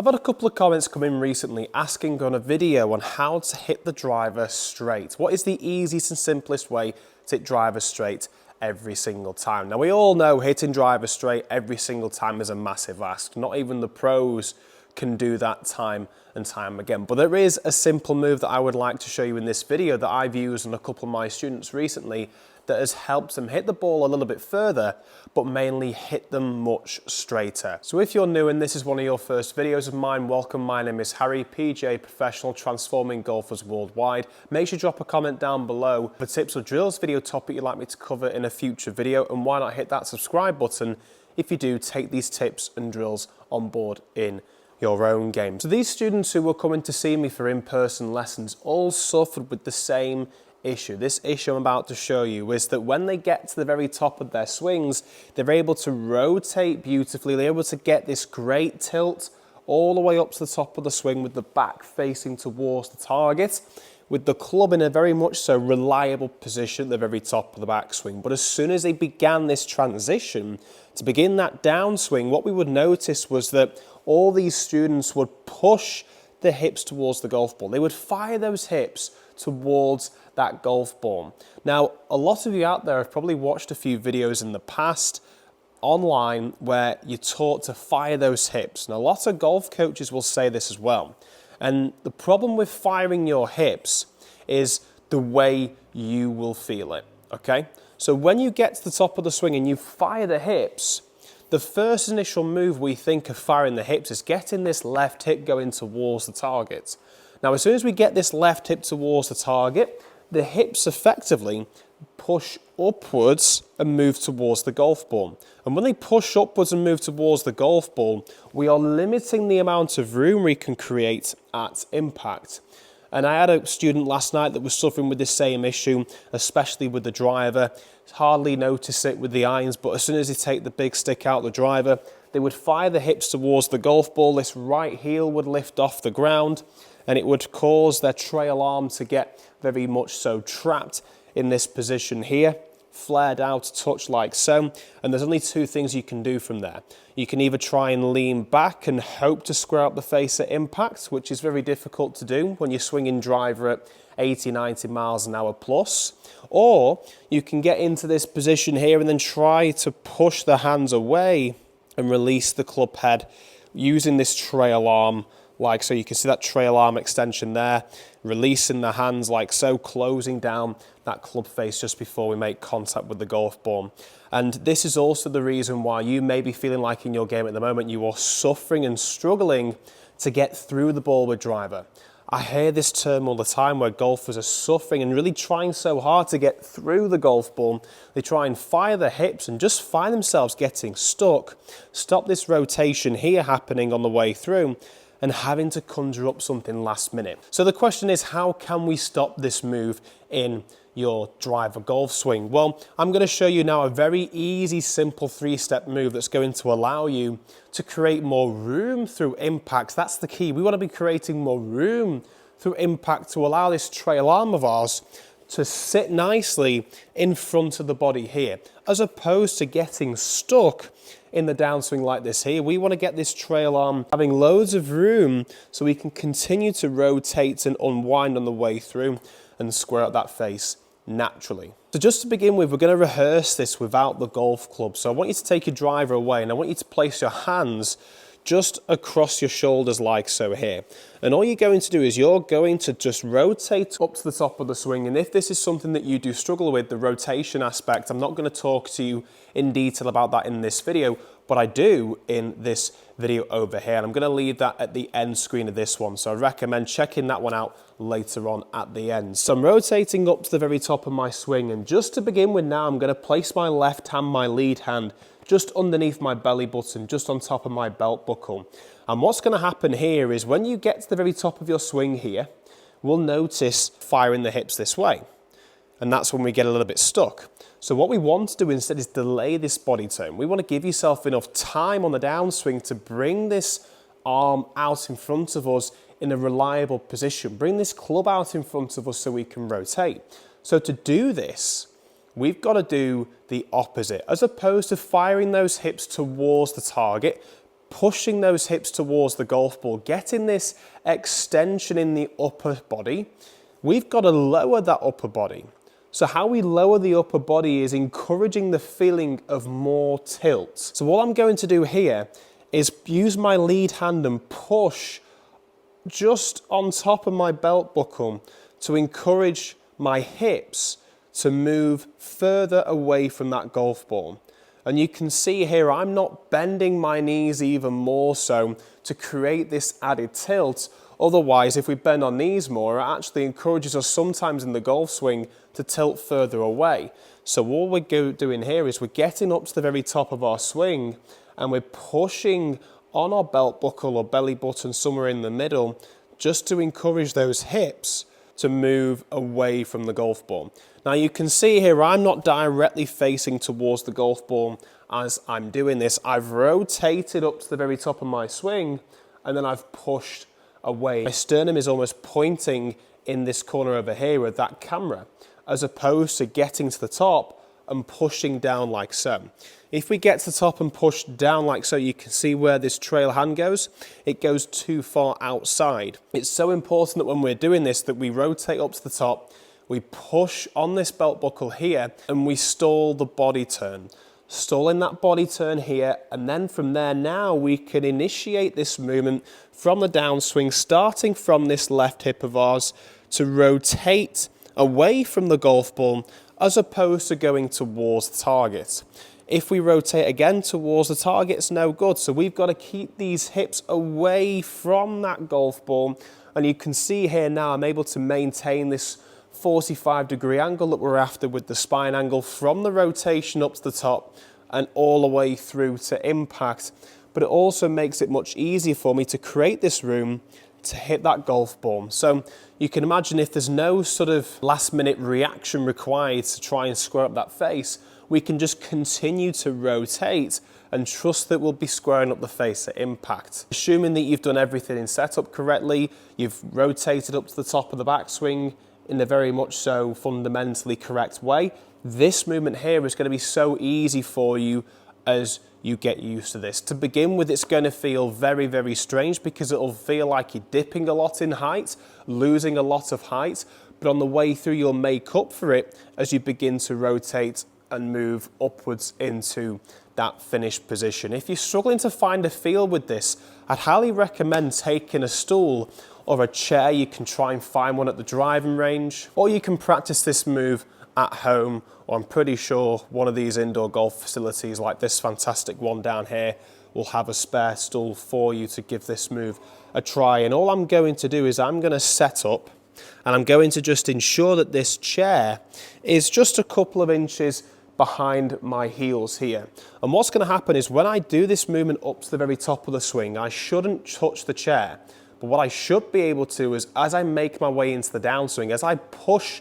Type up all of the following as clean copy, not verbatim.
I've had a couple of comments come in recently asking on a video on how to hit the driver straight. What is the easiest and simplest way to hit driver straight every single time? Now, we all know hitting driver straight every single time is a massive ask. Not even the pros can do that time and time again. But there is a simple move that I would like to show you in this video that I've used on a couple of my students recently that has helped them hit the ball a little bit further, but mainly hit them much straighter. So if you're new and this is one of your first videos of mine, welcome. My name is Harry, PGA professional, transforming golfers worldwide. Make sure you drop a comment down below for tips or drills, video topic you'd like me to cover in a future video, and why not hit that subscribe button if you do take these tips and drills on board in your own game. So these students who were coming to see me for in-person lessons all suffered with the same issue. This issue I'm about to show you is that when they get to the very top of their swings, they're able to rotate beautifully. They're able to get this great tilt all the way up to the top of the swing with the back facing towards the target, with the club in a very much so reliable position at the very top of the backswing. But as soon as they began this transition to begin that downswing, what we would notice was that all these students would push the hips towards the golf ball. They would fire those hips towards that golf ball. Now, a lot of you out there have probably watched a few videos in the past online where you're taught to fire those hips. Now, a lot of golf coaches will say this as well. And the problem with firing your hips is the way you will feel it, okay? So when you get to the top of the swing and you fire the hips, the first initial move we think of firing the hips is getting this left hip going towards the target. Now, as soon as we get this left hip towards the target, the hips effectively push upwards and move towards the golf ball. And when they push upwards and move towards the golf ball, we are limiting the amount of room we can create at impact. And I had a student last night that was suffering with the same issue, especially with the driver. Hardly notice it with the irons, but as soon as they take the big stick out the driver, they would fire the hips towards the golf ball. This right heel would lift off the ground, and it would cause their trail arm to get very much so trapped in this position here, flared out, touch like so. And there's only two things you can do from there. You can either try and lean back and hope to square up the face at impact, which is very difficult to do when you're swinging driver at 80, 90 miles an hour plus, or you can get into this position here and then try to push the hands away and release the club head using this trail arm like so. You can see that trail arm extension there, releasing the hands like so, closing down that club face just before we make contact with the golf ball. And this is also the reason why you may be feeling like in your game at the moment you are suffering and struggling to get through the ball with driver. I hear this term all the time where golfers are suffering and really trying so hard to get through the golf ball. They try and fire their hips and just find themselves getting stuck, stop this rotation here happening on the way through, and having to conjure up something last minute. So the question is, how can we stop this move in your driver golf swing? Well, I'm going to show you now a very easy, simple three-step move that's going to allow you to create more room through impact. That's the key. We want to be creating more room through impact to allow this trail arm of ours to sit nicely in front of the body here, as opposed to getting stuck in the downswing like this here. We want to get this trail arm having loads of room so we can continue to rotate and unwind on the way through and square out that face naturally. So just to begin with, we're going to rehearse this without the golf club. So I want you to take your driver away and I want you to place your hands just across your shoulders like so here. And all you're going to do is you're going to just rotate up to the top of the swing. And if this is something that you do struggle with, the rotation aspect, I'm not going to talk to you in detail about that in this video, but I do in this video over here. And I'm going to leave that at the end screen of this one. So I recommend checking that one out later on at the end. So I'm rotating up to the very top of my swing. And just to begin with now, I'm going to place my left hand, my lead hand, just underneath my belly button, just on top of my belt buckle. And what's going to happen here is when you get to the very top of your swing here, we'll notice firing the hips this way. And that's when we get a little bit stuck. So what we want to do instead is delay this body tone. We want to give yourself enough time on the downswing to bring this arm out in front of us in a reliable position. Bring this club out in front of us so we can rotate. So to do this, we've got to do the opposite. As opposed to firing those hips towards the target, pushing those hips towards the golf ball, getting this extension in the upper body. We've got to lower that upper body. So how we lower the upper body is encouraging the feeling of more tilt. So what I'm going to do here is use my lead hand and push just on top of my belt buckle to encourage my hips to move further away from that golf ball. And you can see here, I'm not bending my knees even more so to create this added tilt. Otherwise, if we bend our knees more, it actually encourages us sometimes in the golf swing to tilt further away. So all we're doing here is we're getting up to the very top of our swing and we're pushing on our belt buckle or belly button somewhere in the middle just to encourage those hips to move away from the golf ball. Now you can see here I'm not directly facing towards the golf ball as I'm doing this. I've rotated up to the very top of my swing and then I've pushed away. My sternum is almost pointing in this corner over here with that camera, as opposed to getting to the top and pushing down like so. If we get to the top and push down like so, you can see where this trail hand goes. It goes too far outside. It's so important that when we're doing this that we rotate up to the top, we push on this belt buckle here and we stall the body turn. Stalling that body turn here, and then from there now we can initiate this movement from the downswing, starting from this left hip of ours to rotate away from the golf ball as opposed to going towards the target. If we rotate again towards the target, it's no good. So we've got to keep these hips away from that golf ball. And you can see here now I'm able to maintain this 45-degree angle that we're after with the spine angle from the rotation up to the top and all the way through to impact. But it also makes it much easier for me to create this room to hit that golf ball. So you can imagine if there's no sort of last minute reaction required to try and square up that face, we can just continue to rotate and trust that we'll be squaring up the face at impact. Assuming that you've done everything in setup correctly, you've rotated up to the top of the backswing in a very much so fundamentally correct way, this movement here is going to be so easy for you as you get used to this. To begin with, it's going to feel very, very strange because it'll feel like you're dipping a lot in height, losing a lot of height, but on the way through you'll make up for it as you begin to rotate and move upwards into that finished position. If you're struggling to find a feel with this, I'd highly recommend taking a stool or a chair. You can try and find one at the driving range, or you can practice this move at home, or I'm pretty sure one of these indoor golf facilities like this fantastic one down here will have a spare stool for you to give this move a try. And all I'm going to do is I'm going to set up and I'm going to just ensure that this chair is just a couple of inches behind my heels here. And what's going to happen is when I do this movement up to the very top of the swing, I shouldn't touch the chair. But what I should be able to is, as I make my way into the downswing, as I push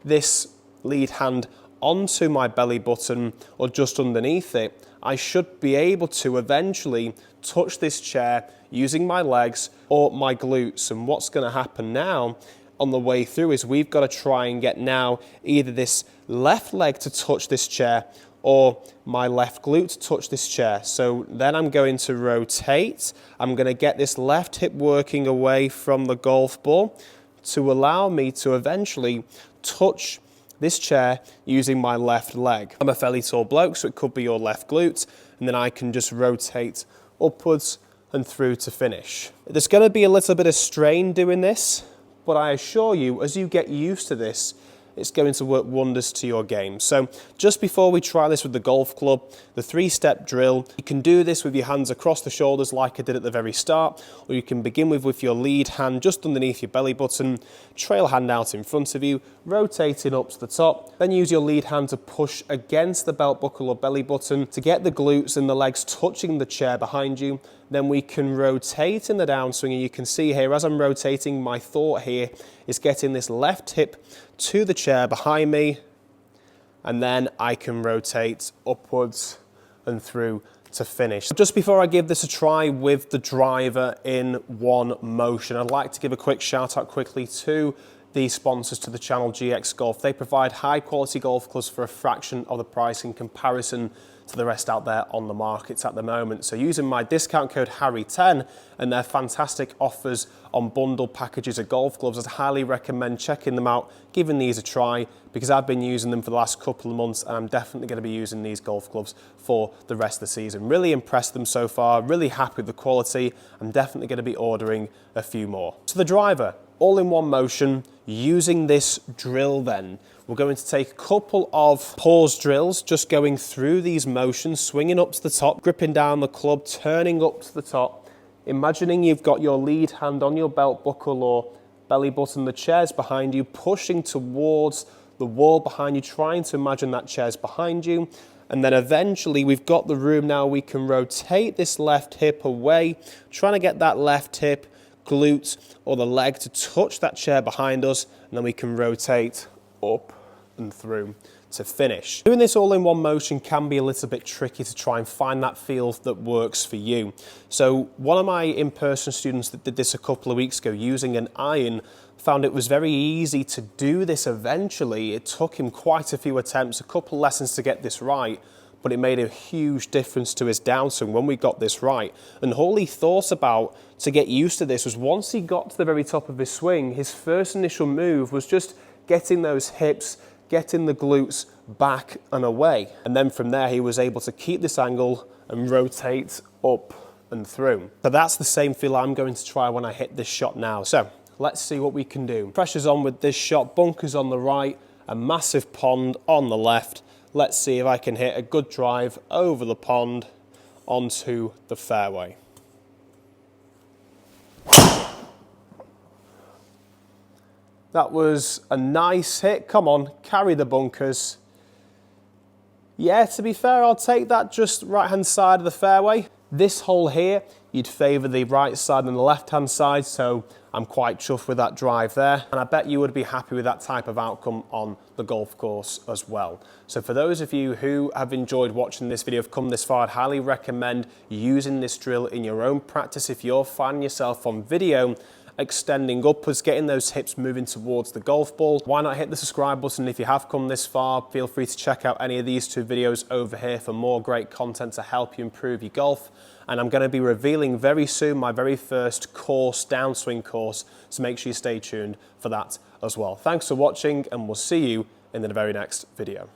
this lead hand onto my belly button or just underneath it, I should be able to eventually touch this chair using my legs or my glutes. And what's going to happen now on the way through is we've got to try and get now either this left leg to touch this chair or my left glute to touch this chair. So then I'm going to rotate. I'm going to get this left hip working away from the golf ball to allow me to eventually touch this chair using my left leg. I'm a fairly tall bloke, so it could be your left glute, and then I can just rotate upwards and through to finish. There's going to be a little bit of strain doing this, but I assure you, as you get used to this, it's going to work wonders to your game. So just before we try this with the golf club, the 3-step drill, you can do this with your hands across the shoulders like I did at the very start, or you can begin with your lead hand just underneath your belly button, trail hand out in front of you, rotating up to the top, then use your lead hand to push against the belt buckle or belly button to get the glutes and the legs touching the chair behind you. Then we can rotate in the downswing, and you can see here as I'm rotating, my thought here is getting this left hip to the chair behind me, and then I can rotate upwards and through to finish. Just before I give this a try with the driver in one motion, I'd like to give a quick shout out quickly to the sponsors to the channel, GX Golf. They provide high quality golf clubs for a fraction of the price in comparison to the rest out there on the markets at the moment. So using my discount code Harry10 and their fantastic offers on bundled packages of golf gloves, I'd highly recommend checking them out, giving these a try, because I've been using them for the last couple of months and I'm definitely going to be using these golf gloves for the rest of the season. Really impressed them so far, really happy with the quality. I'm definitely going to be ordering a few more. So the driver, all in one motion, using this drill then. We're going to take a couple of pause drills, just going through these motions, swinging up to the top, gripping down the club, turning up to the top, imagining you've got your lead hand on your belt buckle or belly button, the chair's behind you, pushing towards the wall behind you, trying to imagine that chair's behind you. And then eventually we've got the room now, we can rotate this left hip away, trying to get that left hip, glute or the leg to touch that chair behind us, and then we can rotate up and through to finish. Doing this all in one motion can be a little bit tricky to try and find that feel that works for you. So one of my in-person students that did this a couple of weeks ago using an iron found it was very easy to do this eventually. It took him quite a few attempts, a couple of lessons to get this right, but it made a huge difference to his downswing when we got this right. And all he thought about to get used to this was once he got to the very top of his swing, his first initial move was just getting those hips, getting the glutes back and away. And then from there, he was able to keep this angle and rotate up and through. So that's the same feel I'm going to try when I hit this shot now. So let's see what we can do. Pressure's on with this shot, bunkers on the right, a massive pond on the left. Let's see if I can hit a good drive over the pond onto the fairway. That was a nice hit. Come on, carry the bunkers. Yeah, to be fair, I'll take that just right-hand side of the fairway. This hole here, you'd favour the right side and the left-hand side, so I'm quite chuffed with that drive there. And I bet you would be happy with that type of outcome on the golf course as well. So for those of you who have enjoyed watching this video, have come this far, I'd highly recommend using this drill in your own practice. If you're finding yourself on video extending upwards, getting those hips moving towards the golf ball, why not hit the subscribe button? If you have come this far, feel free to check out any of these two videos over here for more great content to help you improve your golf. And I'm going to be revealing very soon my very first course, downswing course, so make sure you stay tuned for that as well. Thanks for watching, and we'll see you in the very next video.